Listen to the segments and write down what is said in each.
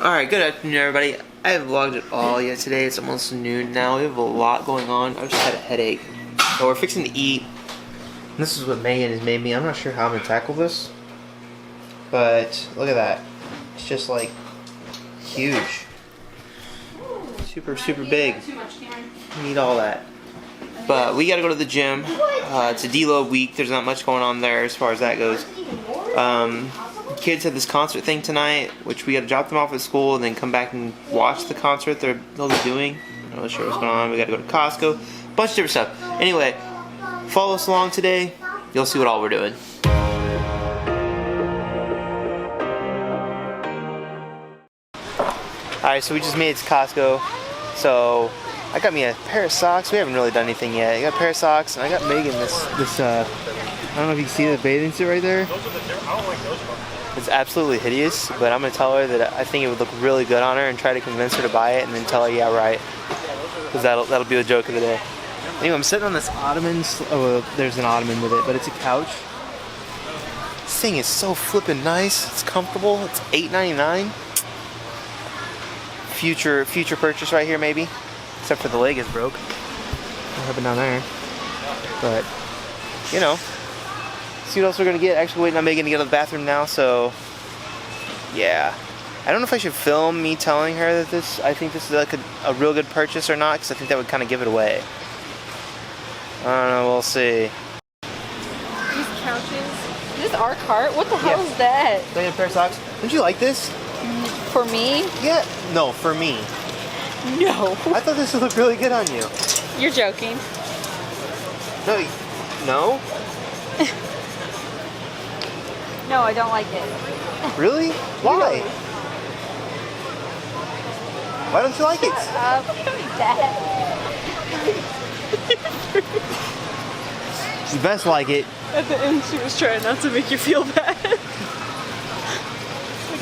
Alright, good afternoon everybody. I haven't vlogged at all yet today. It's almost noon now. We have a lot going on. I've just had a headache. So we're fixing to eat. And this is what Megan has made me. I'm not sure how I'm going to tackle this. But look at that. It's just like huge. Super big. Need all that. But we got to go to the gym. It's a deload week. There's not much going on there as far as that goes. Kids have this concert thing tonight, which we got to drop them off at school and then come back and watch the concert they'll be doing. I'm not really sure what's going on. We got to go to Costco. Bunch of different stuff. Anyway, follow us along today. You'll see what all we're doing. Alright, so we just made it to Costco. So I got me a pair of socks. We haven't really done anything yet. I got a pair of socks, and I got Megan this I don't know if you can see the bathing suit right there. It's absolutely hideous, but I'm going to tell her that I think it would look really good on her and try to convince her to buy it and then tell her, yeah, right. Because that'll be the joke of the day. Anyway, I'm sitting on this ottoman. Oh, there's an ottoman with it, but it's a couch. This thing is so flippin' nice. It's comfortable. It's $8.99. Future purchase right here, maybe. Except for the leg is broke. What happened down there? But, you know. See what else we're gonna get. Actually waiting on Megan to get out of the bathroom now, so yeah. I don't know if I should film me telling her that I think this is like a real good purchase or not, because I think that would kind of give it away. I don't know, we'll see. These couches. Is this our cart? What the hell is that? Do you have a pair of socks? Don't you like this? For me? Yeah. No, for me. No. I thought this would look really good on you. You're joking. No? No, I don't like it. Really? Why? Why don't you like it? Dad. You best like it. At the end, she was trying not to make you feel bad. Like,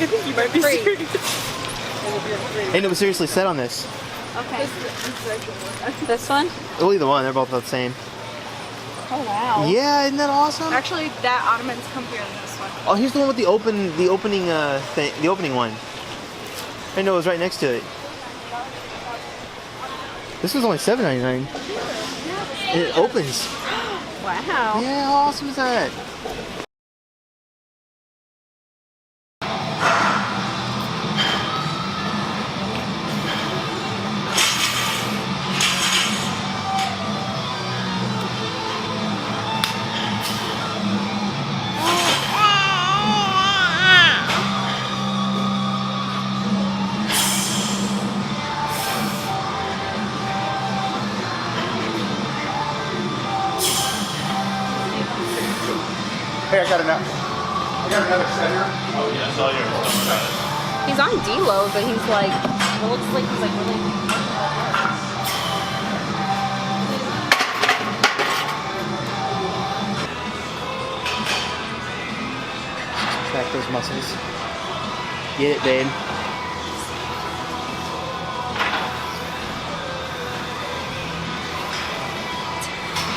I think you might be serious. Hey, no, but seriously, sit on this. Okay. This one? Oh, either one. They're both the same. Oh, wow. Yeah, isn't that awesome? Actually, that ottoman's comfier than this one. Oh, here's the one with the opening thing, the opening one. I know it was right next to it. This was only $7.99. And it opens. Wow. Yeah, how awesome is that? Hey, I got another center. Oh, yeah, I saw yours. He's on deload, but he's like, it looks like he's like really... Back those muscles. Get it, babe.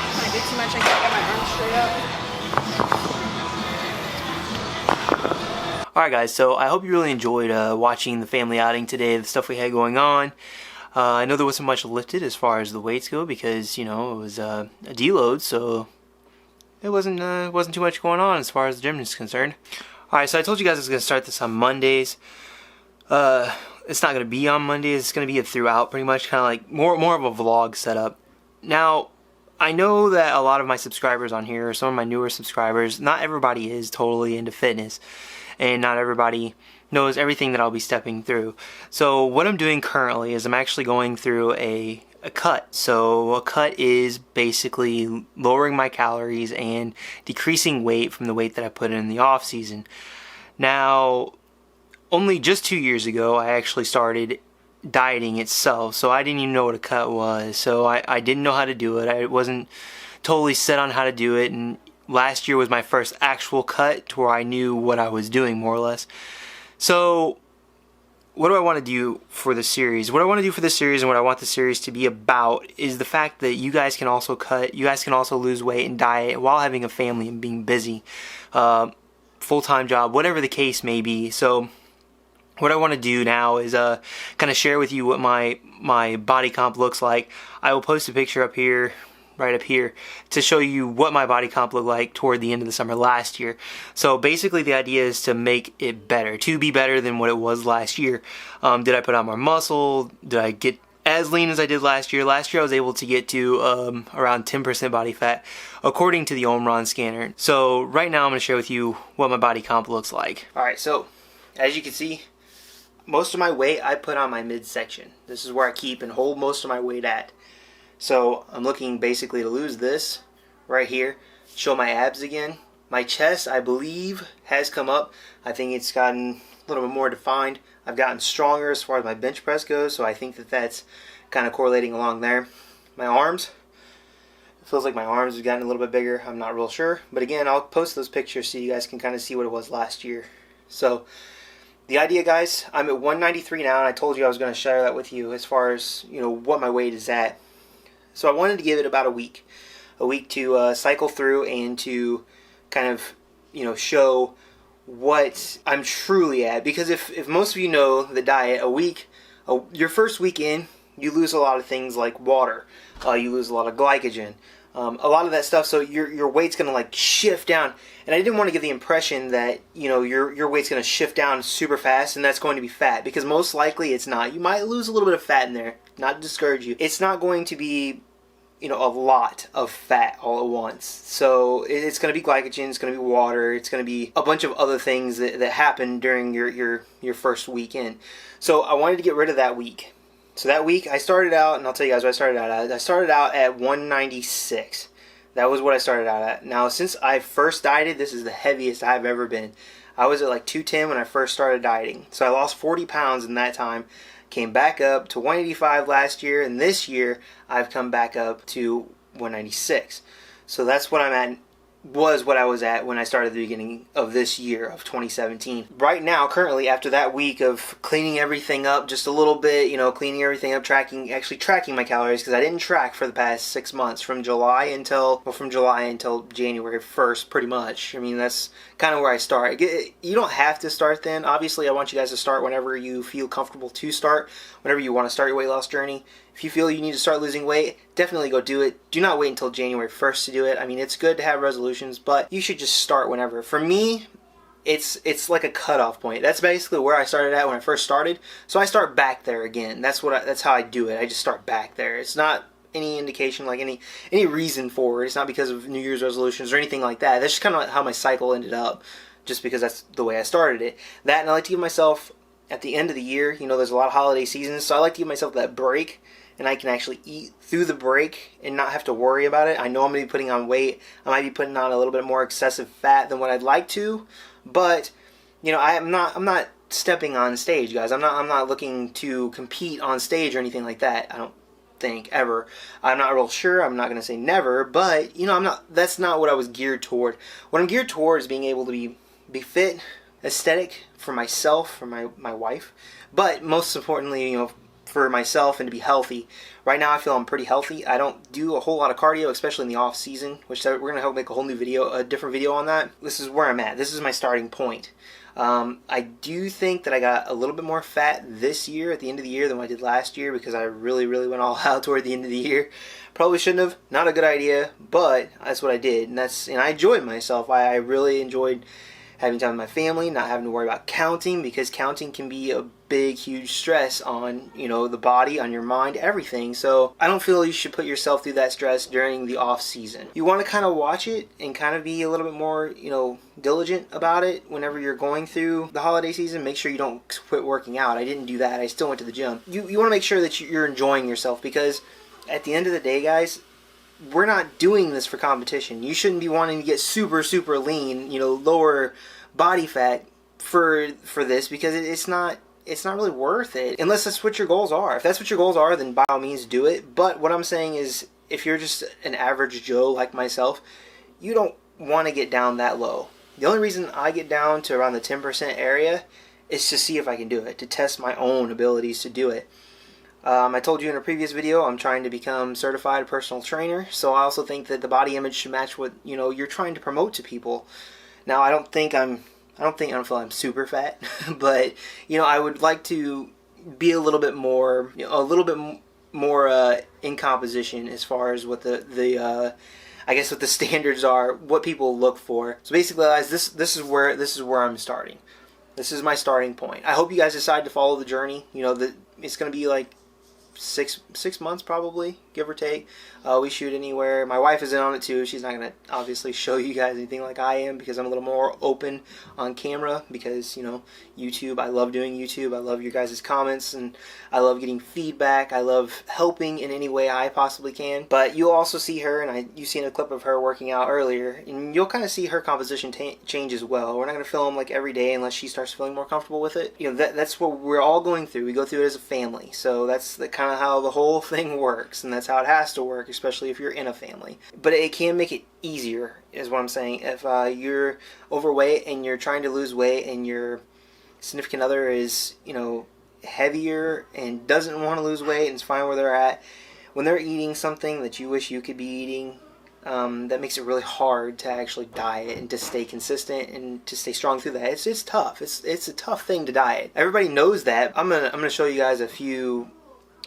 When I do too much, I can't get my arms straight up. Alright guys, so I hope you really enjoyed watching the family outing today, the stuff we had going on. I know there wasn't much lifted as far as the weights go because, you know, it was a deload, so it wasn't too much going on as far as the gym is concerned. Alright, so I told you guys I was going to start this on Mondays. It's not going to be on Mondays, it's going to be throughout pretty much, kind of like more of a vlog setup. Now, I know that a lot of my subscribers on here, some of my newer subscribers, not everybody is totally into fitness. And not everybody knows everything that I'll be stepping through. So what I'm doing currently is I'm actually going through a cut. So a cut is basically lowering my calories and decreasing weight from the weight that I put in the off season. Now, only just 2 years ago I actually started dieting itself, so I didn't even know what a cut was. So I didn't know how to do it. I wasn't totally set on how to do it, and last year was my first actual cut to where I knew what I was doing, more or less. So, what do I want to do for the series? What I want to do for this series and what I want the series to be about is the fact that you guys can also cut, you guys can also lose weight and diet while having a family and being busy. Full-time job, whatever the case may be. So, what I want to do now is kind of share with you what my body comp looks like. I will post a picture up here, right up here, to show you what my body comp looked like toward the end of the summer last year. So basically the idea is to make it better, to be better than what it was last year. Did I put on more muscle? Did I get as lean as I did last year? Last year I was able to get to around 10% body fat according to the Omron scanner. So right now I'm going to share with you what my body comp looks like. Alright, so as you can see, most of my weight I put on my midsection. This is where I keep and hold most of my weight at. So I'm looking basically to lose this right here, show my abs again. My chest, I believe, has come up. I think it's gotten a little bit more defined. I've gotten stronger as far as my bench press goes, so I think that that's kind of correlating along there. My arms, it feels like my arms have gotten a little bit bigger. I'm not real sure, but again, I'll post those pictures so you guys can kind of see what it was last year. So the idea, guys, I'm at 193 now, and I told you I was going to share that with you as far as, you know, what my weight is at. So I wanted to give it about a week to cycle through and to kind of, you know, show what I'm truly at. Because if most of you know the diet, your first week in, you lose a lot of things like water, you lose a lot of glycogen, a lot of that stuff. So your weight's gonna like shift down. And I didn't want to give the impression that, you know, your weight's gonna shift down super fast and that's going to be fat, because most likely it's not. You might lose a little bit of fat in there, not to discourage you. It's not going to be, you know, a lot of fat all at once. So it's going to be glycogen, it's going to be water, it's going to be a bunch of other things that happen during your first week in. So I wanted to get rid of that week. So that week I started out, and I'll tell you guys what I started out at. I started out at 196. That was what I started out at. Now, since I first dieted, this is the heaviest I've ever been. I was at like 210 when I first started dieting. So I lost 40 pounds in that time. Came back up to 185 last year, and this year I've come back up to 196. So that's what I'm at, was what I was at when I started the beginning of this year of 2017. Right now, currently, after that week of cleaning everything up just a little bit, you know, cleaning everything up, actually tracking my calories, because I didn't track for the past 6 months, from July until January 1st, pretty much. I mean, that's kind of where I start. You don't have to start then. Obviously, I want you guys to start whenever you feel comfortable to start, whenever you want to start your weight loss journey. If you feel you need to start losing weight, definitely go do it. Do not wait until January 1st to do it. I mean, it's good to have resolutions, but you should just start whenever. For me, it's like a cutoff point. That's basically where I started at when I first started. So I start back there again. That's how I do it. I just start back there. It's not any indication, like any reason for it. It's not because of New Year's resolutions or anything like that. That's just kind of how my cycle ended up, just because that's the way I started it. That, and I like to give myself, at the end of the year, you know, there's a lot of holiday seasons, so I like to give myself that break, and I can actually eat through the break and not have to worry about it. I know I'm going to be putting on weight. I might be putting on a little bit more excessive fat than what I'd like to, but, you know, I'm not stepping on stage, guys. I'm not looking to compete on stage or anything like that. I don't think, ever. I'm not real sure. I'm not going to say never, but, you know, that's not what I was geared toward. What I'm geared toward is being able to be fit, aesthetic for myself, for my wife, but most importantly, you know, for myself, and to be healthy. Right now I feel I'm pretty healthy. I don't do a whole lot of cardio, especially in the off season, which we're going to help make a whole new video, a different video on that. This is where I'm at. This is my starting point. I do think that I got a little bit more fat this year at the end of the year than what I did last year, because I really went all out toward the end of the year. Probably shouldn't have. Not a good idea, but that's what I did, and I enjoyed myself. I really enjoyed having time with my family, not having to worry about counting, because counting can be a big, huge stress on, you know, the body, on your mind, everything. So I don't feel you should put yourself through that stress during the off season. You want to kind of watch it and kind of be a little bit more, you know, diligent about it whenever you're going through the holiday season. Make sure you don't quit working out. I didn't do that. I still went to the gym. You want to make sure that you're enjoying yourself, because at the end of the day, guys, we're not doing this for competition. You shouldn't be wanting to get super lean, you know, lower body fat for this, because it's not really worth it, unless that's what your goals are. If that's what your goals are, then by all means do it. But what I'm saying is, if you're just an average Joe like myself, you don't want to get down that low. The only reason I get down to around the 10% area is to see if I can do it, to test my own abilities to do it. I told you in a previous video, I'm trying to become certified personal trainer, so I also think that the body image should match what, you know, you're trying to promote to people. Now, I don't think I'm I don't feel I'm super fat, but you know, I would like to be a little bit more, you know, more in composition as far as what the I guess what the standards are, what people look for. So basically, guys, this is where I'm starting. This is my starting point. I hope you guys decide to follow the journey. You know, it's going to be like six months probably, give or take. We shoot anywhere. My wife is in on it too. She's not going to obviously show you guys anything like I am because I'm a little more open on camera because, you know, YouTube, I love doing YouTube. I love your guys' comments and I love getting feedback. I love helping in any way I possibly can. But you'll also see her, and you've seen a clip of her working out earlier, and you'll kind of see her composition change as well. We're not going to film like every day unless she starts feeling more comfortable with it. You know, that's what we're all going through. We go through it as a family. So that's kind of how the whole thing works, and that's how it has to work, especially if you're in a family. But it can make it easier, is what I'm saying. If you're overweight and you're trying to lose weight and your significant other is, you know, heavier and doesn't want to lose weight and is fine where they're at, when they're eating something that you wish you could be eating, that makes it really hard to actually diet and to stay consistent and to stay strong through that. It's tough. It's a tough thing to diet. Everybody knows that. I'm gonna show you guys a few.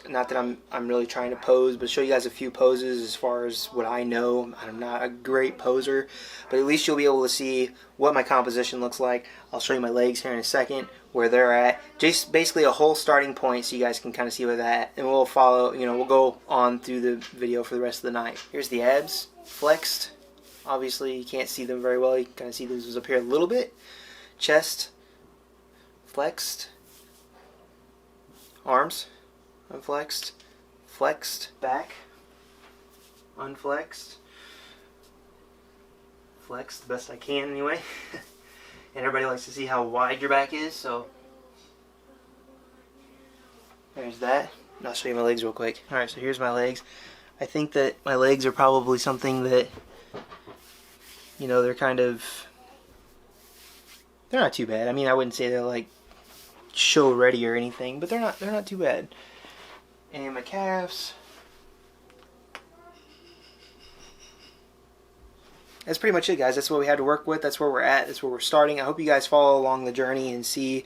Not that I'm really trying to pose, but show you guys a few poses as far as what I know. I'm not a great poser, but at least you'll be able to see what my composition looks like. I'll show you my legs here in a second, where they're at. Just basically a whole starting point so you guys can kind of see where that, and we'll follow, you know, we'll go on through the video for the rest of the night. Here's the abs, flexed. Obviously you can't see them very well. You can kind of see those up here a little bit. Chest, flexed. Arms, unflexed, flexed, back, unflexed, flexed the best I can anyway. And everybody likes to see how wide your back is, so there's that. And I'll show you my legs real quick. Alright, so here's my legs. I think that my legs are probably something that, you know, they're not too bad. I mean, I wouldn't say they're like show ready or anything, but they're not too bad. And my calves. That's pretty much it, guys. That's what we had to work with. That's where we're at. That's where we're starting. I hope you guys follow along the journey and see,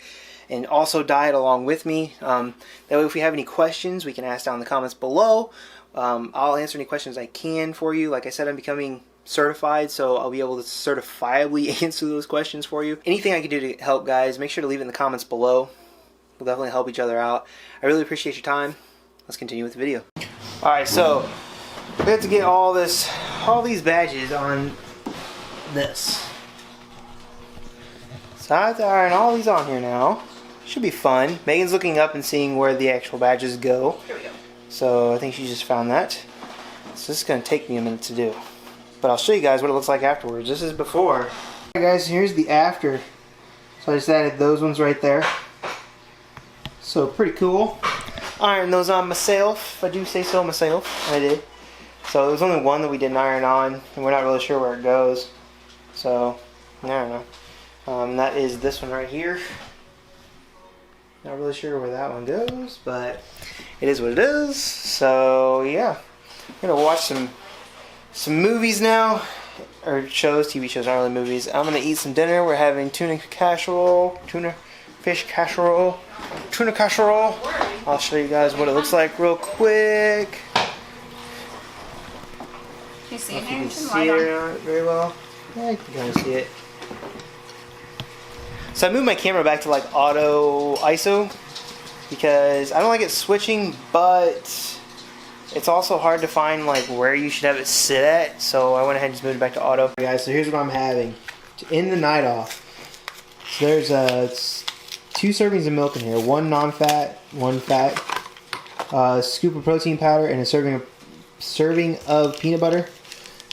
and also diet along with me. That way, if we have any questions, we can ask down in the comments below. I'll answer any questions I can for you. Like I said, I'm becoming certified, so I'll be able to certifiably answer those questions for you. Anything I can do to help, guys, make sure to leave it in the comments below. We'll definitely help each other out. I really appreciate your time. Let's continue with the video. Alright, so we have to get all these badges on this. So I have to iron all these on here now. Should be fun. Megan's looking up and seeing where the actual badges go. Here we go. So I think she just found that. So this is going to take me a minute to do. But I'll show you guys what it looks like afterwards. This is before. Alright guys, here's the after. So I just added those ones right there. So pretty cool. Iron those on myself, if I do say so myself. I did. So there's only one that we didn't iron on, and we're not really sure where it goes. So, I don't know. And that is this one right here. Not really sure where that one goes, but it is what it is. So, yeah. We're going to watch some movies now. Or shows, TV shows, not really movies. I'm going to eat some dinner. We're having tuna fish casserole. Tuna casserole. I'll show you guys what it looks like real quick. Can you see it? You can see it very well. Yeah, you can kind of see it. So I moved my camera back to like auto ISO because I don't like it switching, but it's also hard to find like where you should have it sit at. So I went ahead and just moved it back to auto. Okay, guys, so here's what I'm having to end the night off. So there's 2 servings of milk in here, 1 non-fat, 1 fat, a scoop of protein powder, and a serving of peanut butter.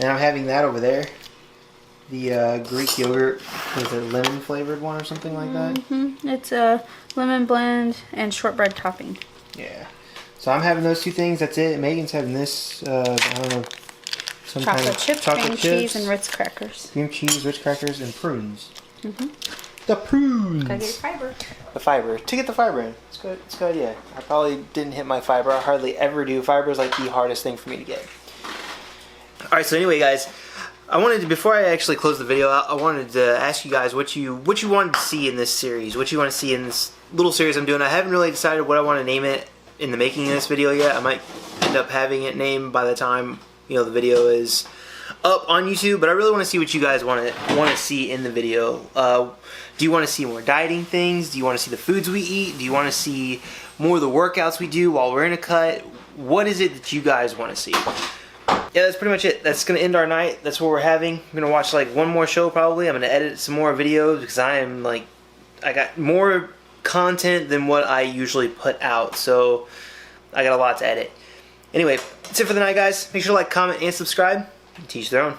And I'm having that over there. The Greek yogurt with a lemon flavored one or something like that. Mm-hmm. It's a lemon blend and shortbread topping. Yeah. So I'm having those 2 things. That's it. Megan's having this. I don't know. Some Chocolate kind of chips, cream cheese, and Ritz crackers. Cream cheese, Ritz crackers, and prunes. Mm-hmm. The prunes. Gotta get fiber. The fiber. To get the fiber in. It's good. It's a good idea. I probably didn't hit my fiber. I hardly ever do. Fiber is like the hardest thing for me to get. Alright, so anyway, guys. I wanted to, before I actually close the video out, I wanted to ask you guys what you wanted to see in this series, what you want to see in this little series I'm doing. I haven't really decided what I want to name it in the making of this video yet. I might end up having it named by the time, you know, the video is up on YouTube, but I really want to see what you guys want to see in the video. Do you want to see more dieting things? Do you want to see the foods we eat? Do you want to see more of the workouts we do while we're in a cut? What is it that you guys want to see? Yeah, that's pretty much it. That's going to end our night. That's what we're having. I'm going to watch like one more show probably. I'm going to edit some more videos because I got more content than what I usually put out, so I got a lot to edit. Anyway, that's it for the night, guys. Make sure to like, comment, and subscribe. Teach their own.